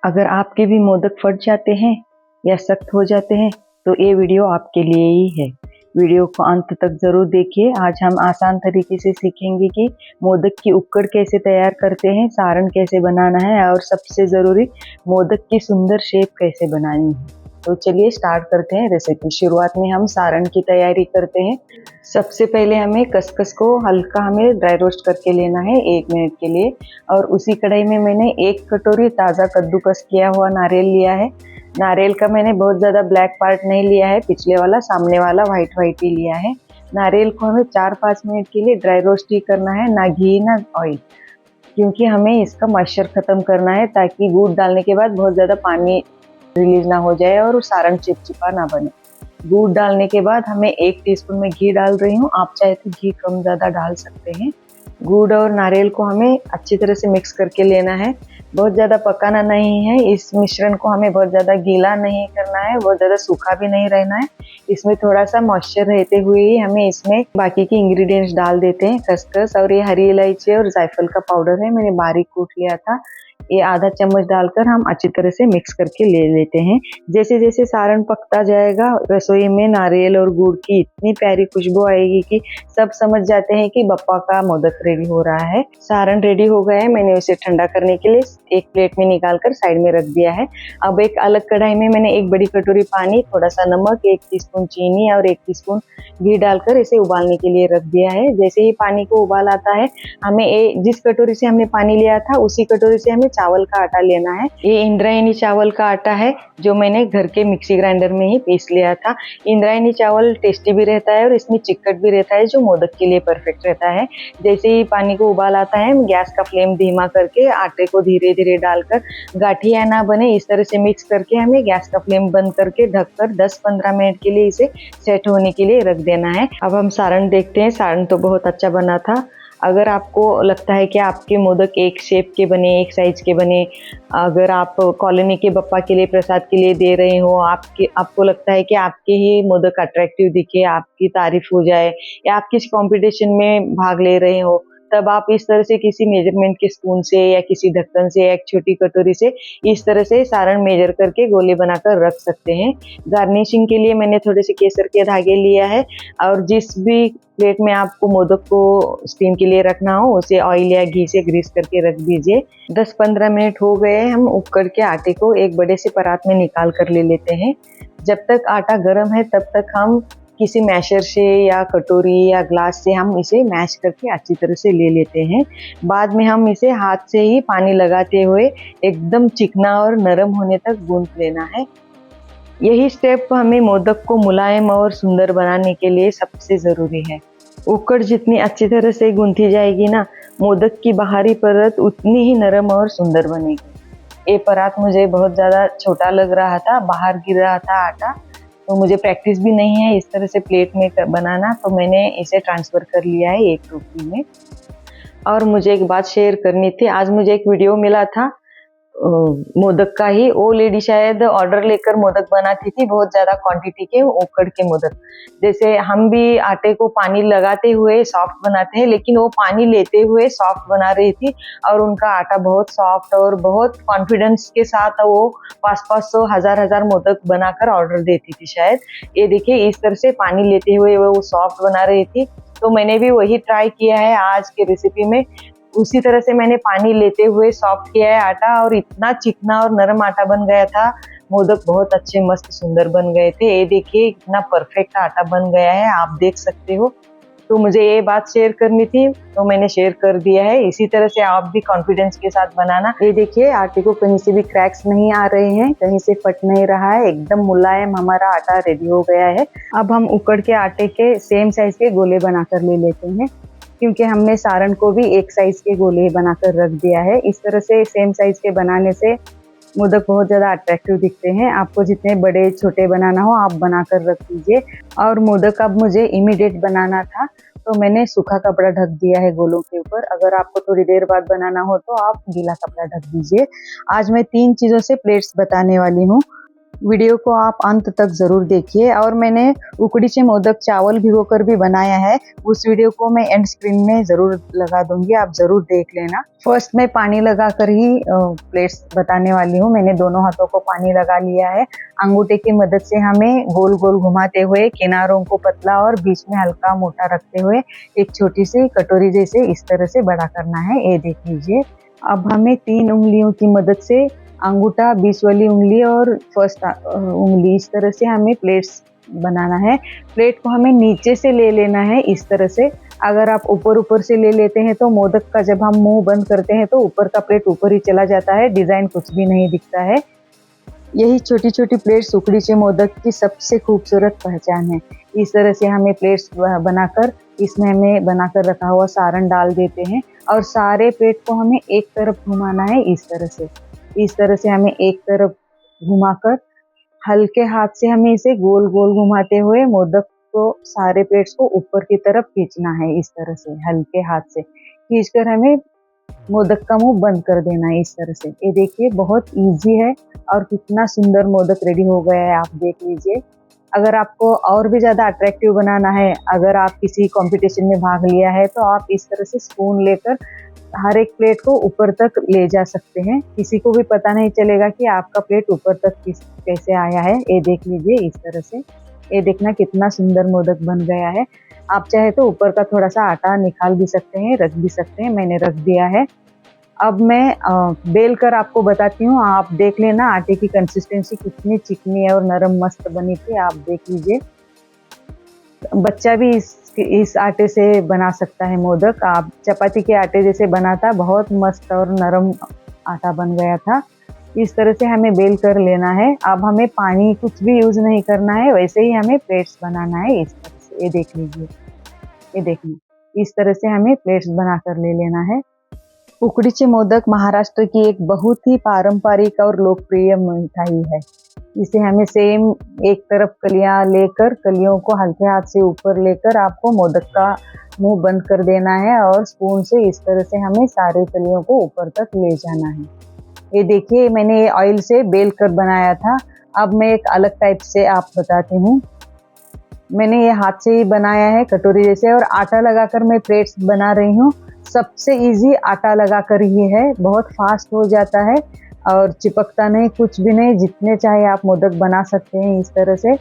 अगर आपके भी मोदक फट जाते हैं या सख्त हो जाते हैं तो ये वीडियो आपके लिए ही है। वीडियो को अंत तक जरूर देखिए। आज हम आसान तरीके से सीखेंगे कि मोदक की उक्कड़ कैसे तैयार करते हैं, सारण कैसे बनाना है और सबसे ज़रूरी मोदक की सुंदर शेप कैसे बनानी है। तो चलिए स्टार्ट करते हैं रेसिपी। शुरुआत में हम सारण की तैयारी करते हैं। सबसे पहले हमें खसखस को हल्का ड्राई रोस्ट करके लेना है 1 मिनट के लिए। और उसी कढ़ाई में मैंने 1 कटोरी ताज़ा कद्दूकस किया हुआ नारियल लिया है। नारियल का मैंने बहुत ज़्यादा ब्लैक पार्ट नहीं लिया है, पिछले वाला सामने वाला वाइट ही लिया है। नारियल को हमें 4-5 मिनट के लिए ड्राई रोस्ट ही करना है, ना घी ना ऑयल, क्योंकि हमें इसका मॉइस्चर ख़त्म करना है ताकि गुड़ डालने के बाद बहुत ज़्यादा पानी रिलीज ना हो जाए और सारण चिपचिपा ना बने। दूध डालने के बाद हमें 1 टीस्पून में घी डाल रही हूँ, आप चाहे तो घी कम ज़्यादा डाल सकते हैं। गुड़ और नारियल को हमें अच्छी तरह से मिक्स करके लेना है, बहुत ज़्यादा पकाना नहीं है। इस मिश्रण को हमें बहुत ज़्यादा गीला नहीं करना है, बहुत ज़्यादा सूखा भी नहीं रहना है। इसमें थोड़ा सा मॉइस्चर रहते हुए ही हमें इसमें बाकी के इंग्रेडिएंट्स डाल देते हैं। खसखस और ये हरी इलायची और जायफल का पाउडर है, मैंने बारीक कूट लिया था। ये आधा चम्मच डालकर हम अच्छी तरह से मिक्स करके ले लेते हैं। जैसे जैसे सारण पकता जाएगा रसोई में नारियल और गुड़ की इतनी प्यारी खुशबू आएगी कि सब समझ जाते हैं कि बप्पा का मोदक रेडी हो रहा है। सारण रेडी हो गया है, मैंने उसे ठंडा करने के लिए एक प्लेट में निकाल कर साइड में रख दिया है। अब एक अलग कढ़ाई में मैंने 1 बड़ी कटोरी पानी, थोड़ा सा नमक, 1 टीस्पून चीनी और 1 टीस्पून घी डालकर इसे उबालने के लिए रख दिया है। जैसे ही पानी को उबाल आता है, हमें जिस कटोरी से हमने पानी लिया था उसी कटोरी से हमें चावल का आटा लेना है। ये इंद्रायणी चावल का आटा है जो मैंने घर के मिक्सी ग्राइंडर में ही पीस लिया था। इंद्रायणी चावल टेस्टी भी रहता है और इसमें चिक्कट भी रहता है, जो मोदक के लिए परफेक्ट रहता है। जैसे ही पानी को उबाल आता है, गैस का फ्लेम धीमा करके आटे को धीरे धीरे डालकर, गाठिया ना बने इस तरह से मिक्स करके हमें गैस का फ्लेम बंद करके ढककर 10-15 मिनट के लिए इसे सेट होने के लिए रख देना है। अब हम सारण देखते हैं। सारण तो बहुत अच्छा बना था। अगर आपको लगता है कि आपके मोदक एक शेप के बने, एक साइज के बने, अगर आप कॉलोनी के बप्पा के लिए प्रसाद के लिए दे रहे हो, आपको लगता है कि आपके ही मोदक अट्रैक्टिव दिखे, आपकी तारीफ हो जाए, या आप किसी कंपटीशन में भाग ले रहे हो, तब आप इस तरह से किसी मेजरमेंट के स्पून से या किसी ढक्कन से या एक छोटी कटोरी से इस तरह से सारण मेजर करके गोले बनाकर रख सकते हैं। गार्निशिंग के लिए मैंने थोड़े से केसर के धागे लिया है। और जिस भी प्लेट में आपको मोदक को स्टीम के लिए रखना हो उसे ऑयल या घी से ग्रीस करके रख दीजिए। 10-15 मिनट हो गए, हम उक्कड़ के आटे को एक बड़े से परात में निकाल कर ले लेते हैं। जब तक आटा गर्म है तब तक हम किसी मैशर से या कटोरी या ग्लास से हम इसे मैश करके अच्छी तरह से ले लेते हैं। बाद में हम इसे हाथ से ही पानी लगाते हुए एकदम चिकना और नरम होने तक गूंथ लेना है। यही स्टेप हमें मोदक को मुलायम और सुंदर बनाने के लिए सबसे ज़रूरी है। उक्कड़ जितनी अच्छी तरह से गूंथी जाएगी ना, मोदक की बाहरी परत उतनी ही नरम और सुंदर बनेगी। ये परात मुझे बहुत ज़्यादा छोटा लग रहा था, बाहर गिर रहा था आटा, तो मुझे प्रैक्टिस भी नहीं है इस तरह से प्लेट में बनाना, तो मैंने इसे ट्रांसफ़र कर लिया है एक टोकरी में। और मुझे एक बात शेयर करनी थी। आज मुझे एक वीडियो मिला था मोदक का ही, वो लेडी शायद ऑर्डर लेकर मोदक बनाती थी, बहुत ज़्यादा क्वांटिटी के उक्कड़ के मोदक। जैसे हम भी आटे को पानी लगाते हुए सॉफ्ट बनाते हैं, लेकिन वो पानी लेते हुए सॉफ्ट बना रही थी और उनका आटा बहुत सॉफ्ट और बहुत कॉन्फिडेंस के साथ वो 500-500 हज़ार मोदक बनाकर ऑर्डर देती थी शायद। ये देखिए इस तरह से पानी लेते हुए वो सॉफ्ट बना रही थी, तो मैंने भी वही ट्राई किया है आज के रेसिपी में। उसी तरह से मैंने पानी लेते हुए सॉफ्ट किया है आटा और इतना चिकना और नरम आटा बन गया था। मोदक बहुत अच्छे मस्त सुंदर बन गए थे। ये देखिए कितना परफेक्ट आटा बन गया है, आप देख सकते हो। तो मुझे ये बात शेयर करनी थी तो मैंने शेयर कर दिया है। इसी तरह से आप भी कॉन्फिडेंस के साथ बनाना। ये देखिए आटे को कहीं से भी क्रैक्स नहीं आ रहे हैं, कहीं से फट नहीं रहा है, एकदम मुलायम हमारा आटा रेडी हो गया है। अब हम उक्कड़ के आटे के सेम साइज के गोले बनाकर ले लेते हैं, क्योंकि हमने सारण को भी एक साइज के गोले बनाकर रख दिया है। इस तरह से सेम साइज के बनाने से मोदक बहुत ज़्यादा अट्रैक्टिव दिखते हैं। आपको जितने बड़े छोटे बनाना हो आप बनाकर रख दीजिए। और मोदक अब मुझे इमीडिएट बनाना था, तो मैंने सूखा कपड़ा ढक दिया है गोलों के ऊपर। अगर आपको थोड़ी देर बाद बनाना हो तो आप गीला कपड़ा ढक दीजिए। आज मैं 3 चीज़ों से प्लेट्स बताने वाली हूँ। वीडियो को आप अंत तक जरूर देखिए। और मैंने उकडीचे मोदक चावल भिगोकर भी बनाया है, उस वीडियो को मैं एंड स्क्रीन में जरूर लगा दूंगी, आप जरूर देख लेना। फर्स्ट मैं पानी लगाकर ही प्लेट्स बताने वाली हूँ। मैंने दोनों हाथों को पानी लगा लिया है। अंगूठे की मदद से हमें गोल गोल घुमाते हुए किनारों को पतला और बीच में हल्का मोटा रखते हुए एक छोटी सी कटोरी जैसे इस तरह से बड़ा करना है। ये देख लीजिए। अब हमें 3 उंगलियों की मदद से अंगूठा, बीच वाली उंगली और फर्स्ट उंगली, इस तरह से हमें प्लेट्स बनाना है। प्लेट को हमें नीचे से ले लेना है इस तरह से। अगर आप ऊपर से ले लेते हैं तो मोदक का जब हम मुंह बंद करते हैं तो ऊपर का प्लेट ऊपर ही चला जाता है, डिजाइन कुछ भी नहीं दिखता है। यही छोटी छोटी प्लेट्स उकडीचे मोदक की सबसे खूबसूरत पहचान है। इस तरह से हमें प्लेट्स बनाकर इसमें हमें बनाकर रखा हुआ सारण डाल देते हैं और सारे प्लेट को हमें एक तरफ घुमाना है इस तरह से। इस तरह से हमें एक तरफ घुमाकर हल्के हाथ से हमें इसे गोल गोल घुमाते हुए मोदक को सारे प्लेट्स को ऊपर की तरफ खींचना है। इस तरह से हल्के हाथ से खींचकर हमें मोदक का मुंह बंद कर देना है इस तरह से। ये देखिए बहुत इजी है और कितना सुंदर मोदक रेडी हो गया है, आप देख लीजिए। अगर आपको और भी ज़्यादा अट्रैक्टिव बनाना है, अगर आप किसी कंपटीशन में भाग लिया है तो आप इस तरह से स्पून लेकर हर एक प्लेट को ऊपर तक ले जा सकते हैं। किसी को भी पता नहीं चलेगा कि आपका प्लेट ऊपर तक कैसे आया है। ये देख लीजिए इस तरह से। ये देखना कितना सुंदर मोदक बन गया है। आप चाहे तो ऊपर का थोड़ा सा आटा निकाल भी सकते हैं, रख भी सकते हैं, मैंने रख दिया है। अब मैं बेल कर आपको बताती हूँ, आप देख लेना आटे की कंसिस्टेंसी कितनी चिकनी है और नरम मस्त बनी थी, आप देख लीजिए। बच्चा भी इस आटे से बना सकता है मोदक। आप चपाती के आटे जैसे बना था, बहुत मस्त और नरम आटा बन गया था। इस तरह से हमें बेल कर लेना है। अब हमें पानी कुछ भी यूज नहीं करना है, वैसे ही हमें प्लेट्स बनाना है इस तरह से। ये देख लीजिए, ये देखिए इस तरह से हमें प्लेट्स बना कर ले लेना है। उकडीचे मोदक महाराष्ट्र की एक बहुत ही पारंपरिक और लोकप्रिय मिठाई है। इसे हमें सेम एक तरफ कलियां लेकर, कलियों को हल्के हाथ से ऊपर लेकर आपको मोदक का मुंह बंद कर देना है और स्पून से इस तरह से हमें सारे कलियों को ऊपर तक ले जाना है। ये देखिए मैंने ये ऑयल से बेल कर बनाया था। अब मैं एक अलग टाइप से आप बताती हूँ। मैंने ये हाथ से ही बनाया है कटोरी जैसे, और आटा लगाकर मैं प्लेट्स बना रही हूँ। सबसे इजी आटा लगाकर ही है, बहुत फास्ट हो जाता है और चिपकता नहीं, कुछ भी नहीं। जितने चाहे आप मोदक बना सकते हैं इस तरह से।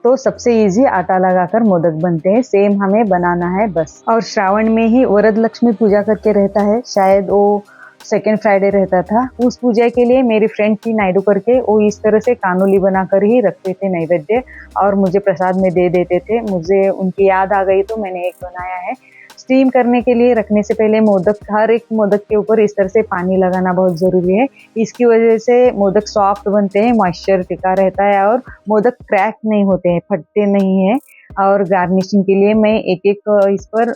तो सबसे इजी आटा लगाकर मोदक बनते हैं, सेम हमें बनाना है बस। और श्रावण में ही वरद लक्ष्मी पूजा करके रहता है, शायद वो सेकेंड फ्राइडे रहता था। उस पूजा के लिए मेरी फ्रेंड थी नायडू करके, वो इस तरह से कानोली बनाकर ही रखते थे नैवेद्य और मुझे प्रसाद में दे देते थे। मुझे उनकी याद आ गई तो मैंने एक बनाया है। स्टीम करने के लिए रखने से पहले मोदक, हर एक मोदक के ऊपर इस तरह से पानी लगाना बहुत ज़रूरी है। इसकी वजह से मोदक सॉफ्ट बनते हैं, मॉइस्चर टिका रहता है और मोदक क्रैक नहीं होते हैं, फटते नहीं हैं। और गार्निशिंग के लिए मैं एक एक इस पर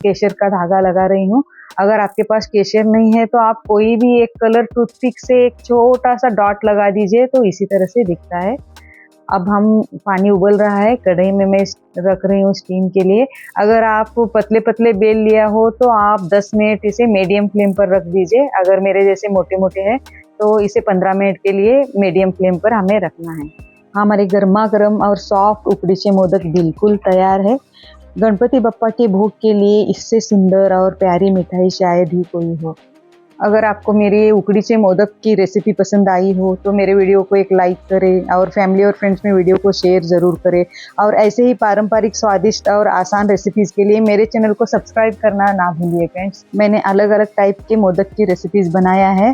केसर का धागा लगा रही हूँ। अगर आपके पास केसर नहीं है तो आप कोई भी एक कलर टूथपिक से एक छोटा सा डॉट लगा दीजिए, तो इसी तरह से दिखता है। अब हम पानी उबल रहा है, कढ़ाई में मैं रख रही हूँ स्टीम के लिए। अगर आप पतले पतले बेल लिया हो तो आप 10 मिनट इसे मीडियम फ्लेम पर रख दीजिए। अगर मेरे जैसे मोटे मोटे हैं तो इसे 15 मिनट के लिए मीडियम फ्लेम पर हमें रखना है। हमारे गर्मा गर्म और सॉफ्ट उकडीचे मोदक बिल्कुल तैयार है। गणपति बप्पा के भोग के लिए इससे सुंदर और प्यारी मिठाई शायद ही कोई हो। अगर आपको मेरी उकडीचे मोदक की रेसिपी पसंद आई हो तो मेरे वीडियो को एक लाइक करें और फैमिली और फ्रेंड्स में वीडियो को शेयर ज़रूर करें। और ऐसे ही पारंपरिक, स्वादिष्ट और आसान रेसिपीज़ के लिए मेरे चैनल को सब्सक्राइब करना ना भूलिए फ्रेंड्स। मैंने अलग अलग टाइप के मोदक की रेसिपीज़ बनाया है।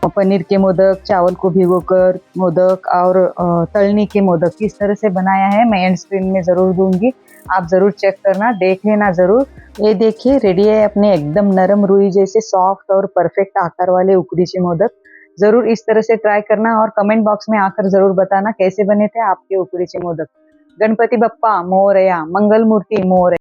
पनीर के मोदक, चावल को भिगोकर मोदक और तलनी के मोदक किस तरह से बनाया है मैं एंड स्क्रीन में ज़रूर दूंगी, आप ज़रूर चेक करना, देख लेना ज़रूर। ये देखिए रेडी है अपने एकदम नरम रुई जैसे सॉफ्ट और परफेक्ट आकार वाले उकडीचे मोदक। ज़रूर इस तरह से ट्राई करना और कमेंट बॉक्स में आकर ज़रूर बताना कैसे बने थे आपके उकडीचे मोदक। गणपति बप्पा मोरया, मंगल मूर्ति मोरया।